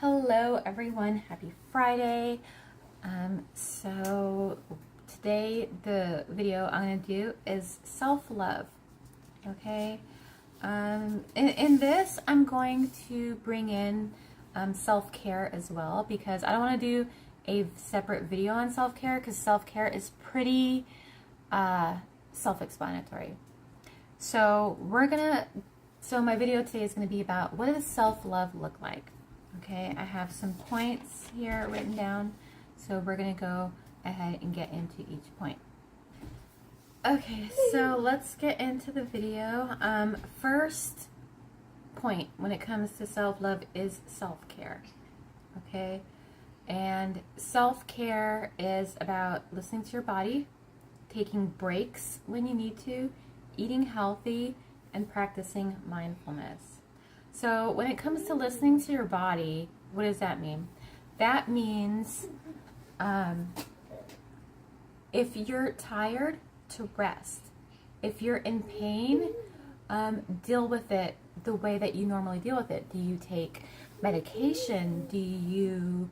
Hello everyone, happy Friday. So today the video I'm going to do is self-love, okay? In this I'm going to bring in self-care as well, because I don't want to do a separate video on self-care because self-care is pretty self-explanatory. So my video today is going to be about what does self-love look like. Okay, I have some points here written down, so we're going to go ahead and get into each point. Okay, so let's get into the video. First point when it comes to self-love is self-care. Okay, and self-care is about listening to your body, taking breaks when you need to, eating healthy, and practicing mindfulness. So when it comes to listening to your body, what does that mean? That means if you're tired, to rest. If you're in pain, deal with it the way that you normally deal with it. Do you take medication? Do you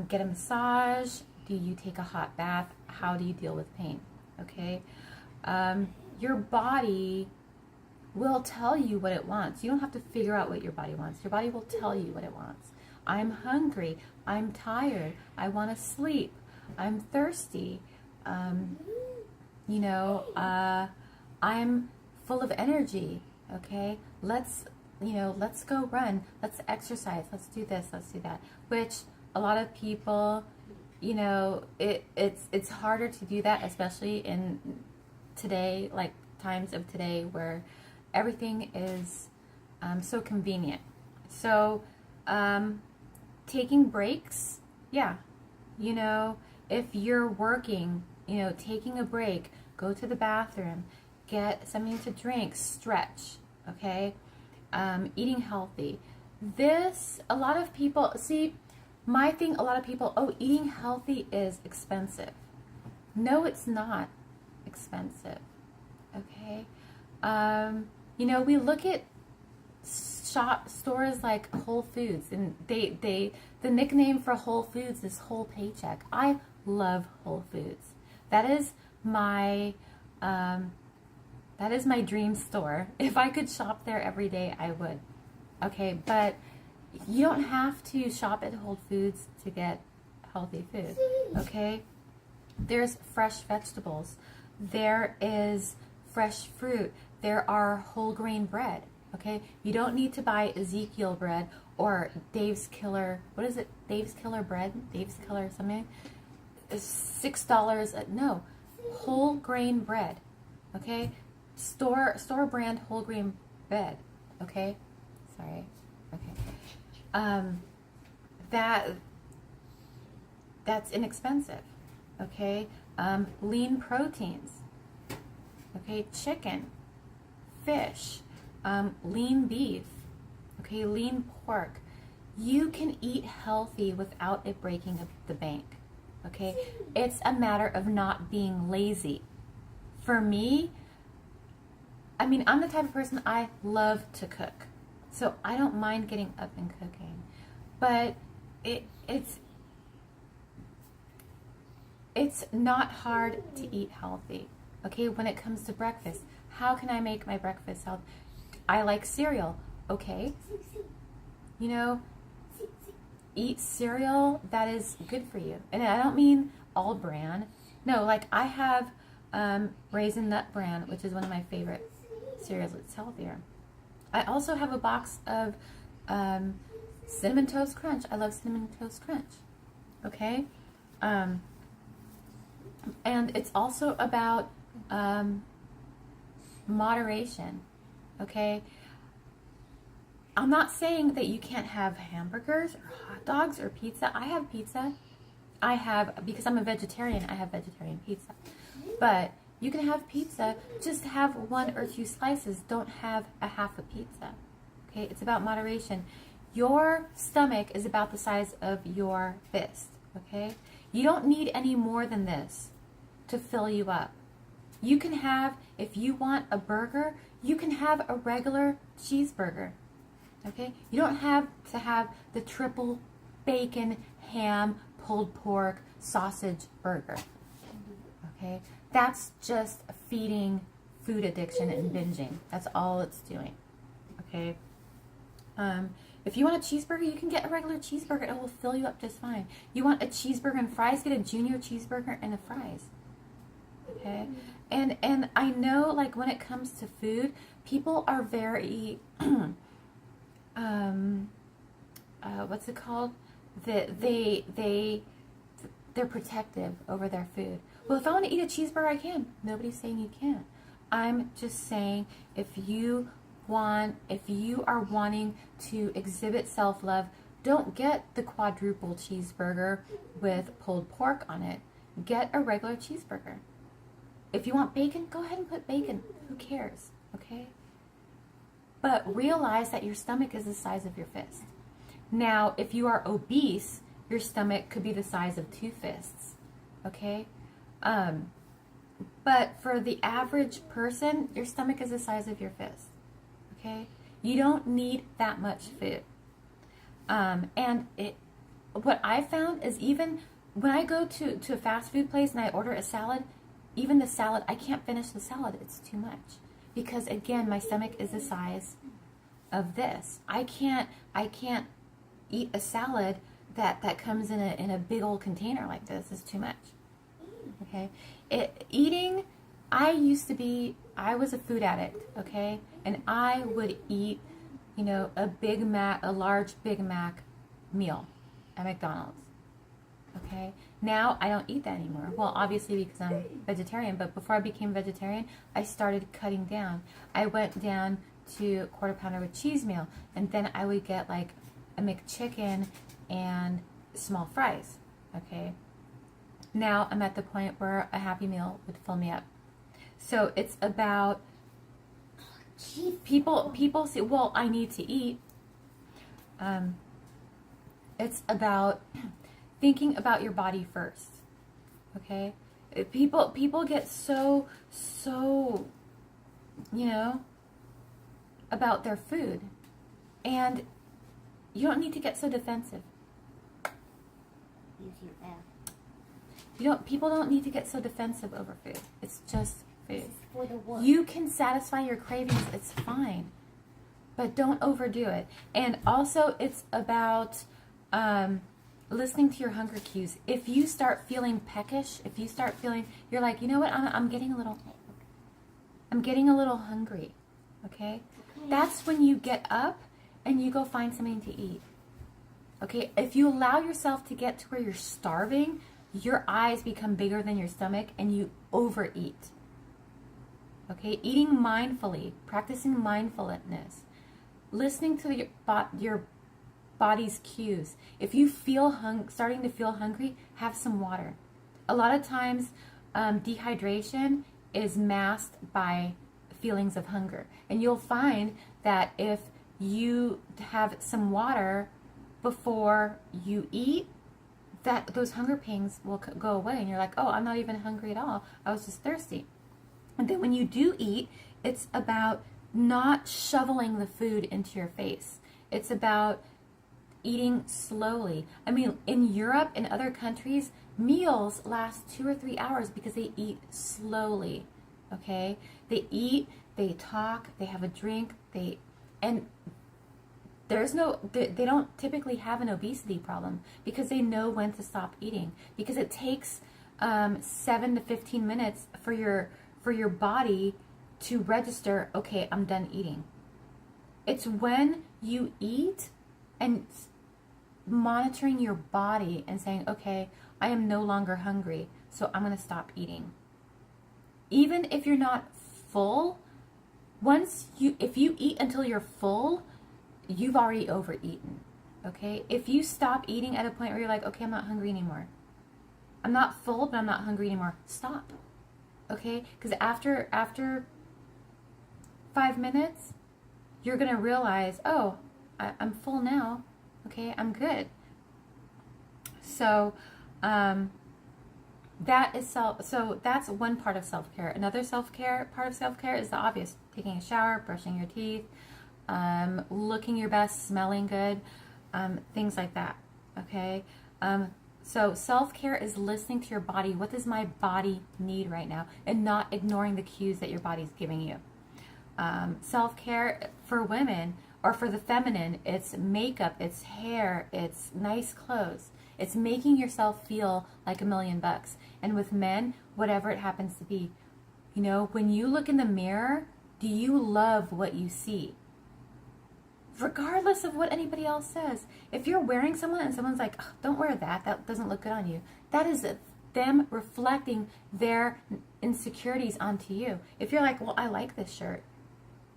get a massage? Do you take a hot bath? How do you deal with pain? Okay, your body will tell you what it wants. You don't have to figure out what your body wants. Your body will tell you what it wants. I'm hungry. I'm tired. I want to sleep. I'm thirsty. I'm full of energy. Okay, let's go run. Let's exercise. Let's do this. Let's do that. Which a lot of people, it's harder to do that, especially in today, like times of today where everything is so convenient. So taking breaks, yeah, if you're working, taking a break, go to the bathroom, get something to drink, stretch, okay? Eating healthy. This, a lot of people, see, my thing, a lot of people, oh, eating healthy is expensive. No, it's not expensive, okay? We look at stores like Whole Foods, and the nickname for Whole Foods is Whole Paycheck. I love Whole Foods. That is my dream store. If I could shop there every day, I would. Okay, but you don't have to shop at Whole Foods to get healthy food. Okay, there's fresh vegetables. There is fresh fruit. There are whole grain bread, okay? You don't need to buy Ezekiel bread or Dave's Killer, what is it? Dave's Killer bread? Dave's Killer something? $6, no. Whole grain bread, okay? Store brand whole grain bread, okay? Sorry, okay. That's inexpensive, okay? Lean proteins, okay? Chicken, fish, lean beef, okay, lean pork. You can eat healthy without it breaking the bank, okay? It's a matter of not being lazy. For me, I'm the type of person, I love to cook. So I don't mind getting up and cooking. But it's not hard to eat healthy, okay? When it comes to breakfast, how can I make my breakfast healthy? I like cereal. Okay. Eat cereal that is good for you. And I don't mean all bran. No, like I have Raisin Nut Bran, which is one of my favorite cereals. It's healthier. I also have a box of Cinnamon Toast Crunch. I love Cinnamon Toast Crunch. Okay. And it's also about moderation, okay? I'm not saying that you can't have hamburgers or hot dogs or pizza. I have pizza. Because I'm a vegetarian, I have vegetarian pizza. But you can have pizza, just have 1 or 2 slices. Don't have a half a pizza, okay? It's about moderation. Your stomach is about the size of your fist, okay? You don't need any more than this to fill you up. You can have, if you want a burger, you can have a regular cheeseburger, Okay? You don't have to have the triple bacon, ham, pulled pork, sausage burger. Okay? That's just feeding food addiction and binging. That's all it's doing. Okay? If you want a cheeseburger, you can get a regular cheeseburger. It will fill you up just fine. You want a cheeseburger and fries? Get a junior cheeseburger and a fries. Okay? And I know, like, when it comes to food, people are very, what's it called? They're protective over their food. Well, if I want to eat a cheeseburger, I can. Nobody's saying you can't. I'm just saying if you are wanting to exhibit self-love, don't get the quadruple cheeseburger with pulled pork on it. Get a regular cheeseburger. If you want bacon, go ahead and put bacon. Who cares? Okay? But realize that your stomach is the size of your fist. Now, if you are obese, your stomach could be the size of 2 fists. Okay? But for the average person, your stomach is the size of your fist. Okay? You don't need that much food. What I found is, even when I go to a fast food place and I order a salad, even the salad, I can't finish the salad. It's too much. Because again, my stomach is the size of this. I can't eat a salad that comes in a big old container like this. It's too much. Okay? I was a food addict, okay? And I would eat, a large Big Mac meal at McDonald's. Okay? Now I don't eat that anymore. Well, obviously because I'm vegetarian, but before I became vegetarian, I started cutting down. I went down to quarter pounder with cheese meal, and then I would get like a McChicken and small fries. Okay? Now I'm at the point where a Happy Meal would fill me up. So it's about people say, well, I need to eat. It's about thinking about your body first. Okay? People get so about their food, and you don't need to get so defensive. People don't need to get so defensive over food. It's just food. You can satisfy your cravings, it's fine. But don't overdo it. And also, it's about listening to your hunger cues. If you start feeling peckish, if you start feeling, you're like, you know what, I'm getting a little hungry. Okay? That's when you get up and you go find something to eat. Okay? If you allow yourself to get to where you're starving, your eyes become bigger than your stomach and you overeat. Okay? Eating mindfully, practicing mindfulness, listening to your body's cues. If you feel starting to feel hungry, have some water. A lot of times, dehydration is masked by feelings of hunger. And you'll find that if you have some water before you eat, that those hunger pangs will go away, and you're like, oh, I'm not even hungry at all. I was just thirsty. And then when you do eat, it's about not shoveling the food into your face. It's about eating slowly. I mean, in Europe and other countries, meals last 2 or 3 hours because they eat slowly. Okay? They eat, they talk, they have a drink, they don't typically have an obesity problem because they know when to stop eating. Because it takes 7 to 15 minutes for your body to register, okay, I'm done eating. It's when you eat and monitoring your body and saying, okay, I am no longer hungry, so I'm going to stop eating. Even if you're not full, if you eat until you're full, you've already overeaten. Okay? If you stop eating at a point where you're like, okay, I'm not hungry anymore. I'm not full, but I'm not hungry anymore. Stop. Okay? Because after 5 minutes, you're going to realize, oh, I'm full now. Okay, I'm good. So, that's one part of self-care. Another part of self-care is the obvious: taking a shower, brushing your teeth, looking your best, smelling good, things like that, okay? So self-care is listening to your body. What does my body need right now? And not ignoring the cues that your body's giving you. Self-care for women, or for the feminine, it's makeup, it's hair, it's nice clothes. It's making yourself feel like $1,000,000. And with men, whatever it happens to be. You know, when you look in the mirror, do you love what you see? Regardless of what anybody else says. If you're wearing someone and someone's like, oh, don't wear that, that doesn't look good on you, that is them reflecting their insecurities onto you. If you're like, well, I like this shirt,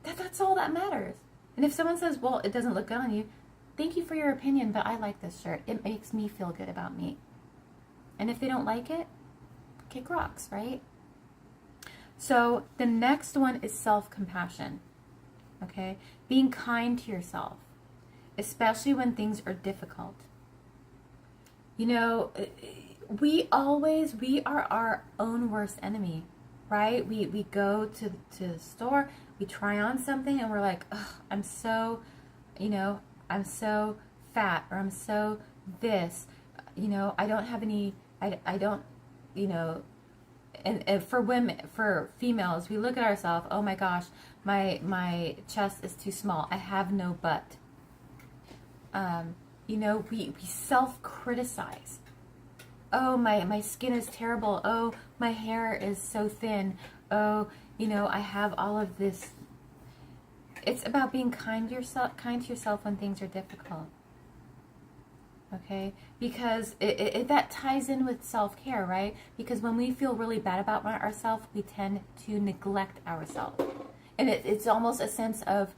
that's all that matters. And if someone says, well, it doesn't look good on you, thank you for your opinion, but I like this shirt. It makes me feel good about me. And if they don't like it, kick rocks, right? So the next one is self-compassion. Okay? Being kind to yourself, especially when things are difficult. You know, we are our own worst enemy, right? We go to the store, we try on something, and we're like, oh, I'm so fat, or I'm so this, you know, I don't have any, I don't, you know. And for women, for females, we look at ourselves, oh my gosh, my chest is too small, I have no butt. You know, we self-criticize. Oh, my skin is terrible. Oh, my hair is so thin. Oh, you know, I have all of this. It's about being kind to yourself when things are difficult. Okay, because that ties in with self-care, right? Because when we feel really bad about ourselves, we tend to neglect ourselves. And it's almost a sense of,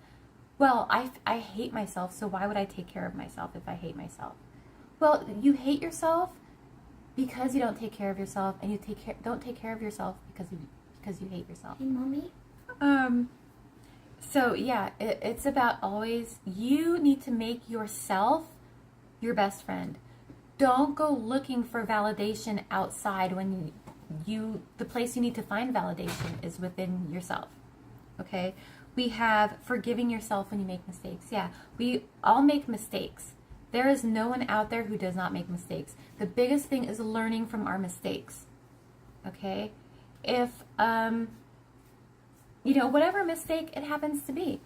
well, I hate myself, so why would I take care of myself if I hate myself? Well, you hate yourself because you don't take care of yourself, and you don't take care of yourself because you hate yourself. Hey, Mommy? So yeah, it's about always, you need to make yourself your best friend. Don't go looking for validation outside when the place you need to find validation is within yourself. Okay? We have forgiving yourself when you make mistakes. Yeah, we all make mistakes. There is no one out there who does not make mistakes. The biggest thing is learning from our mistakes. Okay? If you know, whatever mistake it happens to be,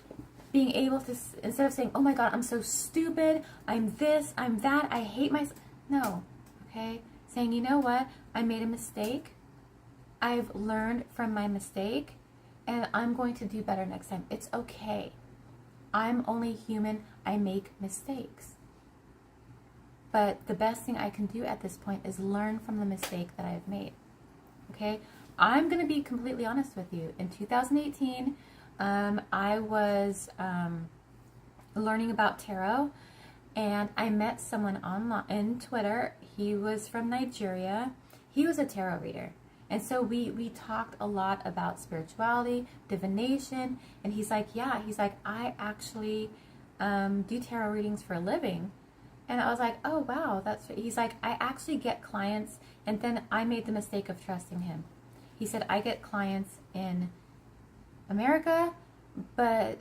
being able to, instead of saying, oh my God, I'm so stupid, I'm this, I'm that, I hate myself. No, okay? Saying, you know what? I made a mistake. I've learned from my mistake, and I'm going to do better next time. It's okay. I'm only human. I make mistakes. But the best thing I can do at this point is learn from the mistake that I've made. Okay? I'm going to be completely honest with you. In 2018, I was learning about tarot, and I met someone online in Twitter. He was from Nigeria. He was a tarot reader, and so we talked a lot about spirituality, divination, and he's like, yeah, I actually do tarot readings for a living. And I was like, oh wow, he's like, I actually get clients, and then I made the mistake of trusting him. He said, I get clients in America, but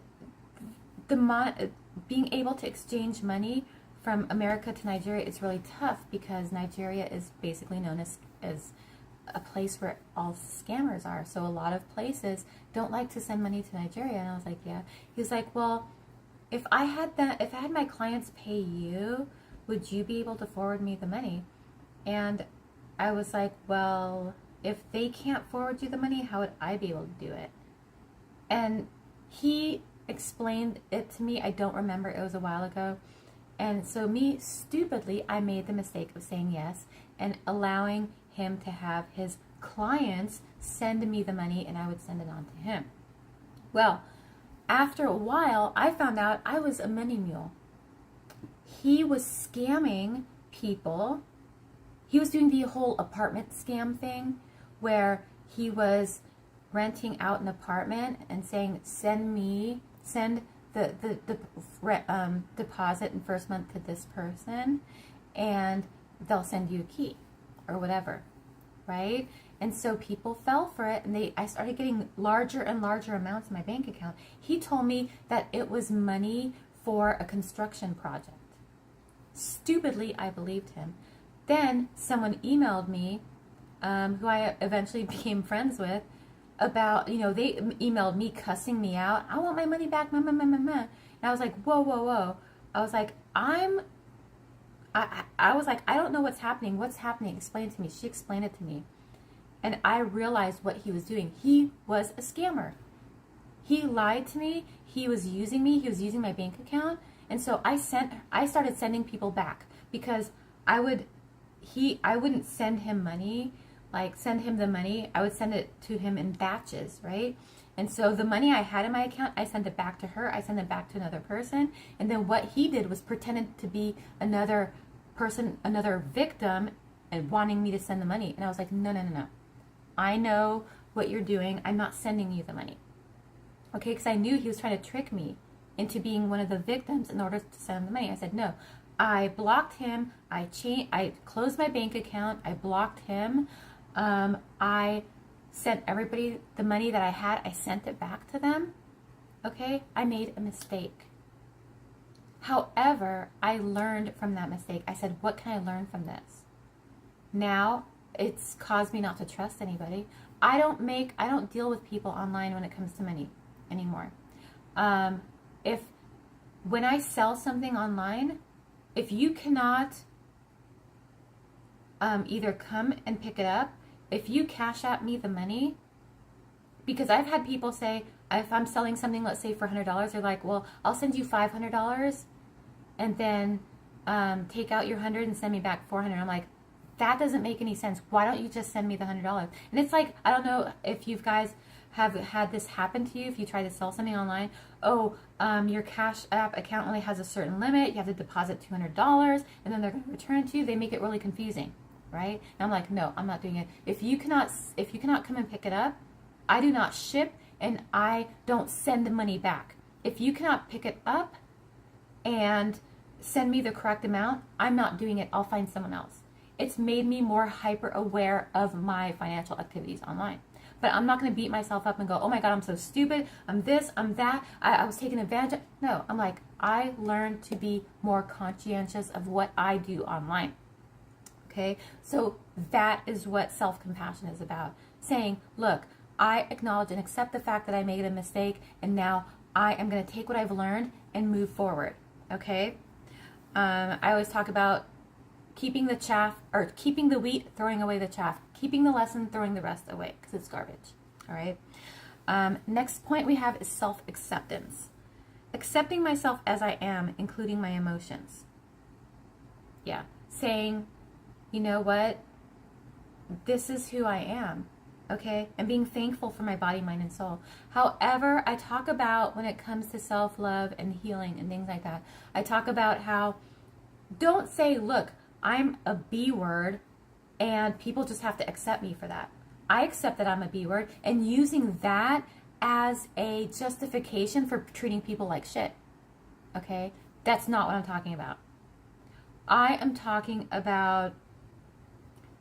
being able to exchange money from America to Nigeria is really tough, because Nigeria is basically known as a place where all scammers are. So a lot of places don't like to send money to Nigeria. And I was like, yeah. He was like, well, if I had my clients pay you, would you be able to forward me the money? And I was like, well, if they can't forward you the money, how would I be able to do it? And he explained it to me. I don't remember. It was a while ago. And so me, stupidly, I made the mistake of saying yes and allowing him to have his clients send me the money, and I would send it on to him. Well, after a while, I found out I was a money mule. He was scamming people. He was doing the whole apartment scam thing, where he was renting out an apartment and saying, send the deposit in first month to this person, and they'll send you a key or whatever, right? And so people fell for it, and I started getting larger and larger amounts in my bank account. He told me that it was money for a construction project. Stupidly, I believed him. Then someone emailed me, who I eventually became friends with, about, you know, they emailed me cussing me out. I want my money back, meh, meh, meh, meh, meh. And I was like, whoa, whoa, whoa. I was like, I was like, I don't know what's happening. What's happening? Explain it to me. She explained it to me. And I realized what he was doing. He was a scammer. He lied to me. He was using me. He was using my bank account. And so I started sending people back, because I wouldn't send him money, like send him the money. I would send it to him in batches, right? And so the money I had in my account, I sent it back to her. I sent it back to another person. And then what he did was pretended to be another person, another victim, and wanting me to send the money. And I was like, no, no, no, no. I know what you're doing. I'm not sending you the money. Okay, because I knew he was trying to trick me into being one of the victims in order to send him the money. I said, no. I blocked him. I closed my bank account. I blocked him. I sent everybody the money that I had. I sent it back to them. Okay, I made a mistake. However, I learned from that mistake. I said, what can I learn from this? Now, it's caused me not to trust anybody. I don't deal with people online when it comes to money anymore. When I sell something online, if you cannot either come and pick it up, if you cash out me the money, because I've had people say, if I'm selling something, let's say for $100, they're like, well, I'll send you $500 and then take out your 100 and send me back 400. I'm like, that doesn't make any sense. Why don't you just send me the $100? And it's like, I don't know if you guys have had this happen to you, if you try to sell something online. Oh, your CASHAPP account only has a certain limit. You have to deposit $200 and then they're going to return it to you. They make it really confusing, right? And I'm like, no, I'm not doing it. If you cannot come and pick it up, I do not ship and I don't send the money back. If you cannot pick it up and send me the correct amount, I'm not doing it. I'll find someone else. It's made me more hyper aware of my financial activities online. But I'm not going to beat myself up and go, oh my God, I'm so stupid. I'm this, I'm that. I was taken advantage of. No, I'm like, I learned to be more conscientious of what I do online. Okay, so that is what self-compassion is about. Saying, look, I acknowledge and accept the fact that I made a mistake, and now I am going to take what I've learned and move forward. Okay, I always talk about keeping the chaff, or keeping the wheat, throwing away the chaff, keeping the lesson, throwing the rest away, because it's garbage. All right. Next point we have is self-acceptance. Accepting myself as I am, including my emotions. Yeah. Saying, you know what? This is who I am. Okay? And being thankful for my body, mind, and soul. However, I talk about when it comes to self-love and healing and things like that, I talk about how, don't say, look, I'm a B word and people just have to accept me for that. I accept that I'm a B word, and using that as a justification for treating people like shit. Okay? That's not what I'm talking about. I am talking about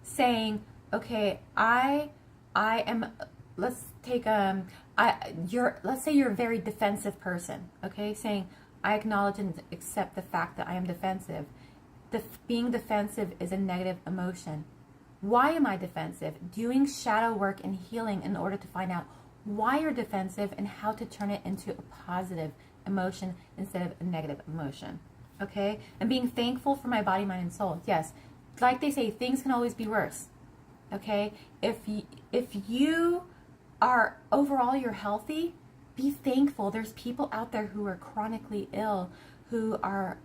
saying, okay, I am, let's take, let's say you're a very defensive person, okay? Saying, I acknowledge and accept the fact that I am defensive. Being defensive is a negative emotion. Why am I defensive? Doing shadow work and healing in order to find out why you're defensive and how to turn it into a positive emotion instead of a negative emotion. Okay? And being thankful for my body, mind, and soul. Yes. Like they say, things can always be worse. Okay? If you are, overall, you're healthy, be thankful. There's people out there who are chronically ill, who are,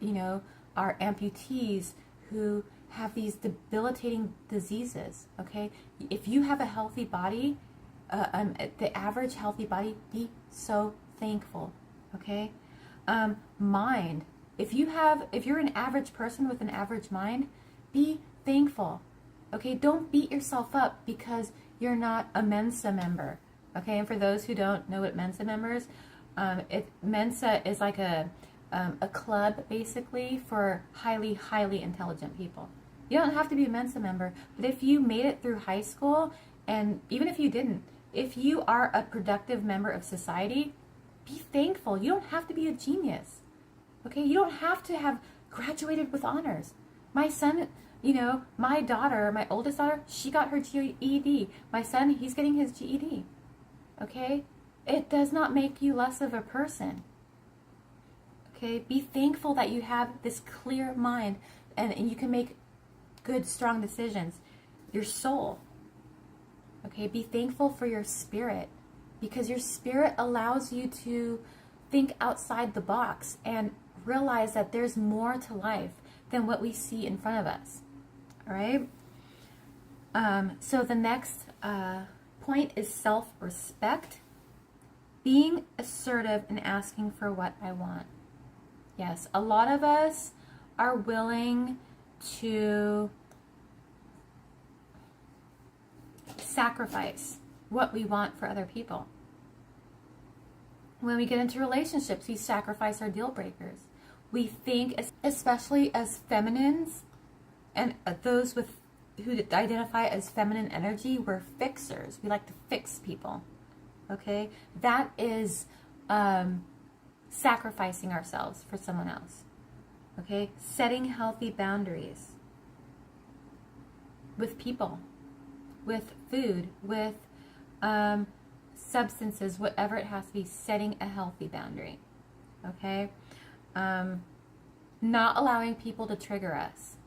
are amputees, who have these debilitating diseases, okay? If you have a healthy body, the average healthy body, be so thankful, okay? Mind. If you're an average person with an average mind, be thankful, okay? Don't beat yourself up because you're not a Mensa member, okay? And for those who don't know what Mensa members, Mensa is like a club, basically, for highly, highly intelligent people. You don't have to be a Mensa member, but if you made it through high school And even if you didn't, if you are a productive member of society, be thankful. You don't have to be a genius. Okay? You don't have to have graduated with honors. My son, my daughter, my oldest daughter, she got her GED. My son, he's getting his GED. Okay? It does not make you less of a person. Okay? Be thankful that you have this clear mind and you can make good, strong decisions. Your soul. Okay? Be thankful for your spirit, because your spirit allows you to think outside the box and realize that there's more to life than what we see in front of us. All right? So the next point is self-respect. Being assertive and asking for what I want. Yes, a lot of us are willing to sacrifice what we want for other people. When we get into relationships, we sacrifice our deal breakers. We think, especially as feminines and those who identify as feminine energy, we're fixers. We like to fix people. Okay? That is sacrificing ourselves for someone else. Okay? Setting healthy boundaries with people, with food, with substances, whatever it has to be, setting a healthy boundary. Okay? Not allowing people to trigger us.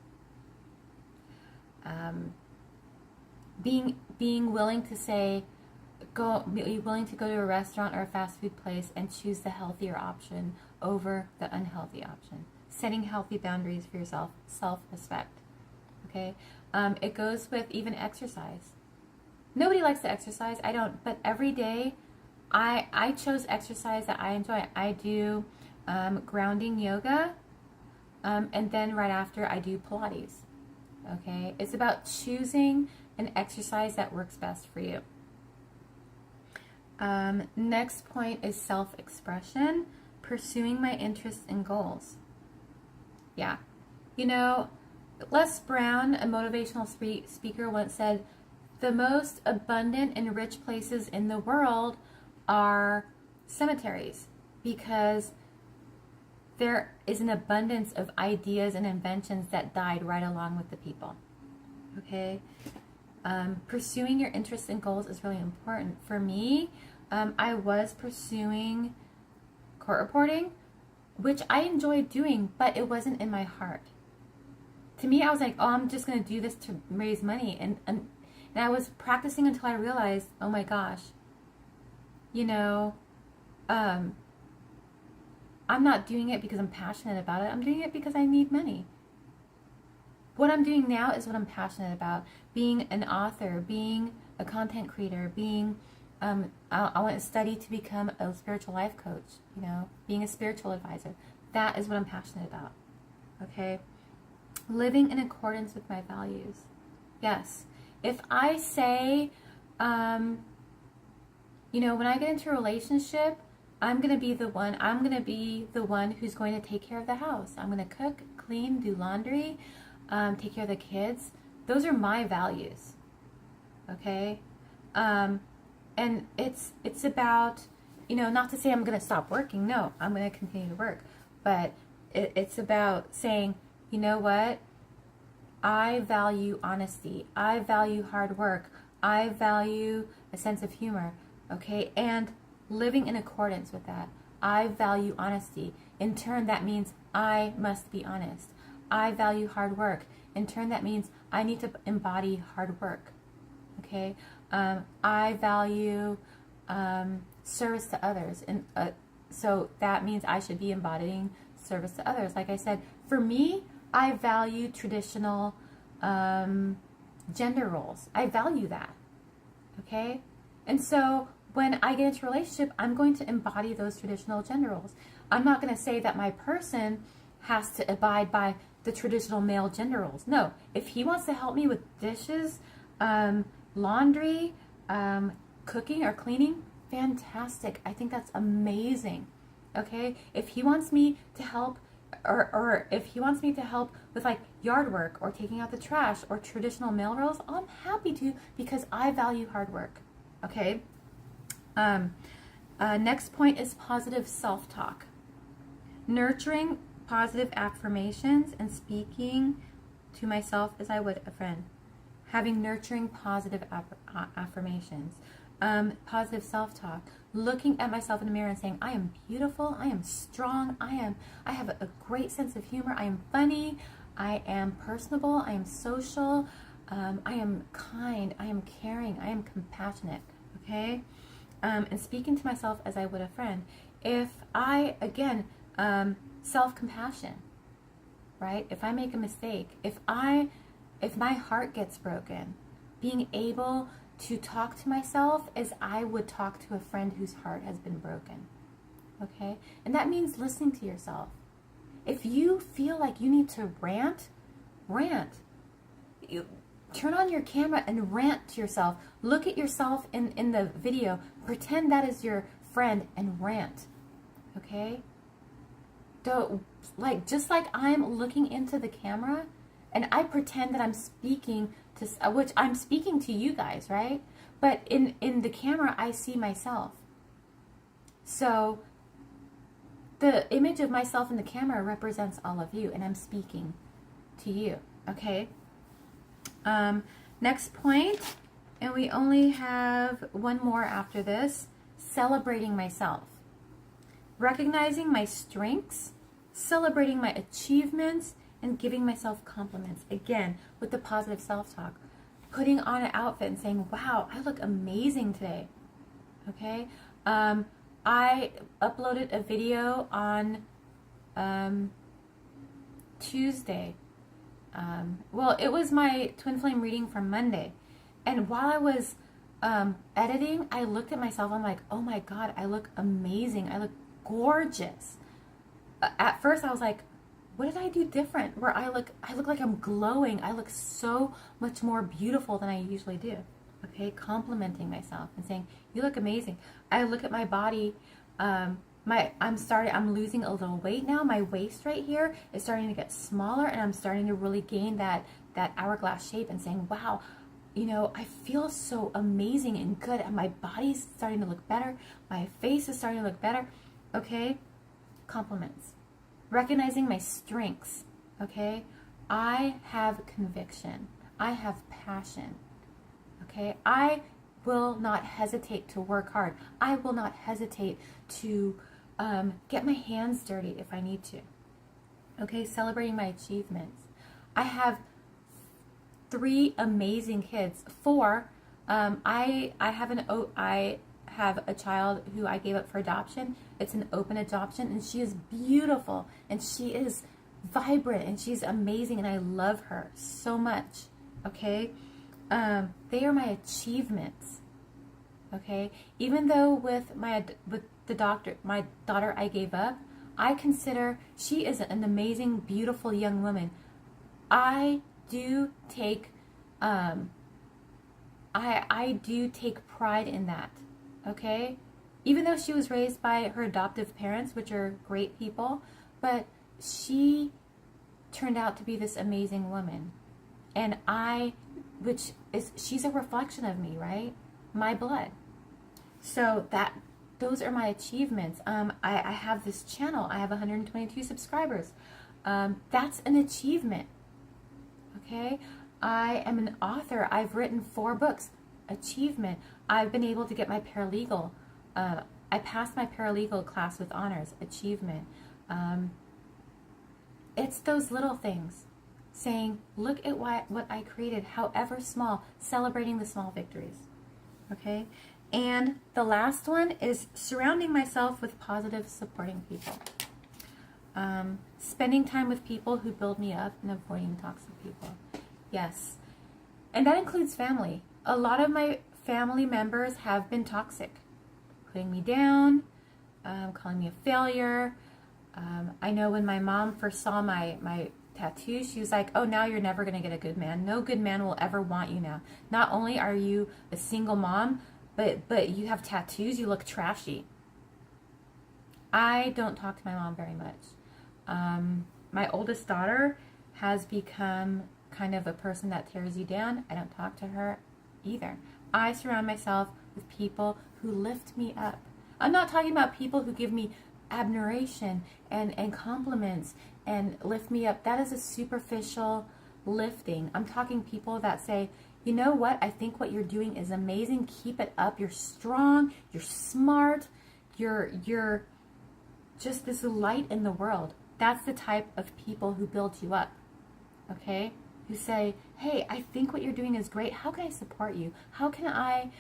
Being willing to say, willing to go to a restaurant or a fast food place and choose the healthier option over the unhealthy option. Setting healthy boundaries for yourself. Self-respect. Okay? It goes with even exercise. Nobody likes to exercise. I don't. But every day, I chose exercise that I enjoy. I do grounding yoga, and then right after I do Pilates. Okay? It's about choosing an exercise that works best for you. Next point is self-expression. Pursuing my interests and goals. Yeah. Les Brown, a motivational speaker, once said, the most abundant and rich places in the world are cemeteries, because there is an abundance of ideas and inventions that died right along with the people. Okay? Pursuing your interests and goals is really important. For me, I was pursuing court reporting, which I enjoyed doing, but it wasn't in my heart. To me, I was like, oh, I'm just going to do this to raise money. And I was practicing until I realized, oh my gosh, I'm not doing it because I'm passionate about it. I'm doing it because I need money. What I'm doing now is what I'm passionate about. Being an author, being a content creator, being, I want to study to become a spiritual life coach, being a spiritual advisor. That is what I'm passionate about. Okay? Living in accordance with my values. Yes. If I say, when I get into a relationship, I'm going to be the one who's going to take care of the house. I'm going to cook, clean, do laundry, take care of the kids. Those are my values. Okay? And it's about, not to say I'm going to stop working. No, I'm going to continue to work. But it's about saying, you know what? I value honesty. I value hard work. I value a sense of humor. Okay? And living in accordance with that. I value honesty. In turn, that means I must be honest. I value hard work. In turn, that means I need to embody hard work. Okay? I value service to others. And so that means I should be embodying service to others. Like I said, for me, I value traditional gender roles. I value that. Okay? And so when I get into a relationship, I'm going to embody those traditional gender roles. I'm not going to say that my person has to abide by the traditional male gender roles. No. If he wants to help me with dishes, laundry, cooking or cleaning, fantastic. I think that's amazing. Okay? If he wants me to help, or if he wants me to help with like yard work or taking out the trash or traditional mail roles, I'm happy to, because I value hard work. Okay. Next point is positive self-talk. Nurturing positive affirmations and speaking to myself as I would a friend. Having nurturing positive affirmations. Positive self-talk. Looking at myself in the mirror and saying, I am beautiful, I am strong, I have a great sense of humor, I am funny, I am personable, I am social, I am kind, I am caring, I am compassionate. Okay? And speaking to myself as I would a friend. If I, again, self-compassion, right? If I make a mistake, if my heart gets broken, being able to talk to myself as I would talk to a friend whose heart has been broken. Okay? And that means listening to yourself. If you feel like you need to rant. You turn on your camera and rant to yourself. Look at yourself in the video. Pretend that is your friend and rant. Okay? Just like I'm looking into the camera and I pretend that I'm speaking to, which I'm speaking to you guys, right? But in the camera, I see myself. So the image of myself in the camera represents all of you, and I'm speaking to you, okay? Next point, and we only have one more after this, celebrating myself. Recognizing my strengths, celebrating my achievements, and giving myself compliments. Again, with the positive self-talk. Putting on an outfit and saying, wow, I look amazing today. Okay? I uploaded a video on Tuesday. Well, it was my twin flame reading from Monday. And while I was editing, I looked at myself. I'm like, oh my God, I look amazing. I look gorgeous. At first, I was like, what did I do different? Where I look like I'm glowing. I look so much more beautiful than I usually do. Okay, complimenting myself and saying, you look amazing. I look at my body. I'm losing a little weight now. My waist right here is starting to get smaller, and I'm starting to really gain that hourglass shape, and saying, wow, you know, I feel so amazing and good, and my body's starting to look better. My face is starting to look better. Okay, compliments. Recognizing my strengths, okay? I have conviction. I have passion, okay? I will not hesitate to work hard. I will not hesitate to get my hands dirty if I need to, okay? Celebrating my achievements. I have 3 amazing kids. 4. I have a child who I gave up for adoption. It's an open adoption, and she is beautiful, and she is vibrant, and she's amazing, and I love her so much. Okay, they are my achievements. Okay, even though with the daughter I gave up, I consider she is an amazing, beautiful young woman. I do take I do take pride in that. Okay, even though she was raised by her adoptive parents, which are great people, but she turned out to be this amazing woman, and she's a reflection of me, right? My blood. So those are my achievements. I have this channel. I have 122 subscribers. That's an achievement. Okay, I am an author. I've written 4 books. Achievement. I've been able to get my paralegal. I passed my paralegal class with honors. Achievement. It's those little things. Saying, look at what I created, however small. Celebrating the small victories. Okay? And the last one is surrounding myself with positive, supporting people. Spending time with people who build me up and avoiding toxic people. Yes. And that includes family. A lot of my family members have been toxic, putting me down, calling me a failure. I know when my mom first saw my tattoos, she was like, oh, now you're never going to get a good man. No good man will ever want you now. Not only are you a single mom, but you have tattoos, you look trashy. I don't talk to my mom very much. My oldest daughter, has become kind of a person that tears you down, I don't talk to her either. I surround myself with people who lift me up. I'm not talking about people who give me admiration and compliments and lift me up. That is a superficial lifting. I'm talking people that say, you know what, I think what you're doing is amazing. Keep it up. You're strong. You're smart. You're just this light in the world. That's the type of people who build you up. Okay? Who say, hey, I think what you're doing is great. How can I support you? How can I,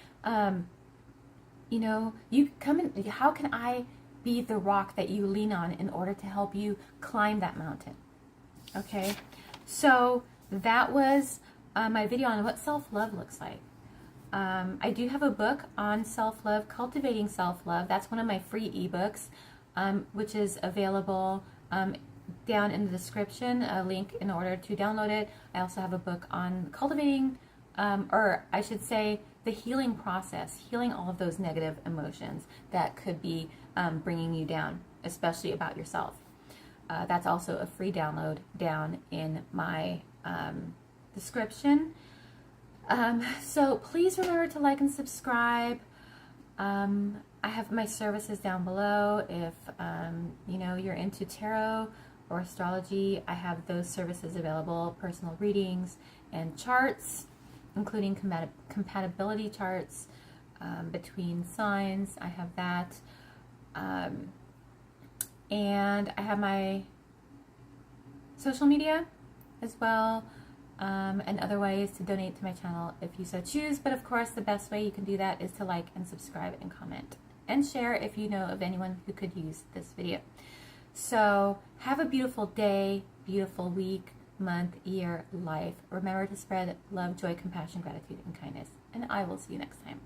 you come in, how can I be the rock that you lean on in order to help you climb that mountain? Okay? So that was my video on what self-love looks like. I do have a book on self-love, Cultivating Self-Love. That's one of my free ebooks, which is available down in the description, a link in order to download it. I also have a book on cultivating, or I should say, the healing process, healing all of those negative emotions that could be bringing you down, especially about yourself. That's also a free download down in my description. So please remember to like and subscribe. I have my services down below. If you're into tarot or astrology, I have those services available, personal readings and charts, including compatibility charts between signs. I have that. And I have my social media as well, and other ways to donate to my channel if you so choose. But of course, the best way you can do that is to like and subscribe and comment and share if you know of anyone who could use this video. So have a beautiful day, beautiful week, month, year, life. Remember to spread love, joy, compassion, gratitude, and kindness. And I will see you next time.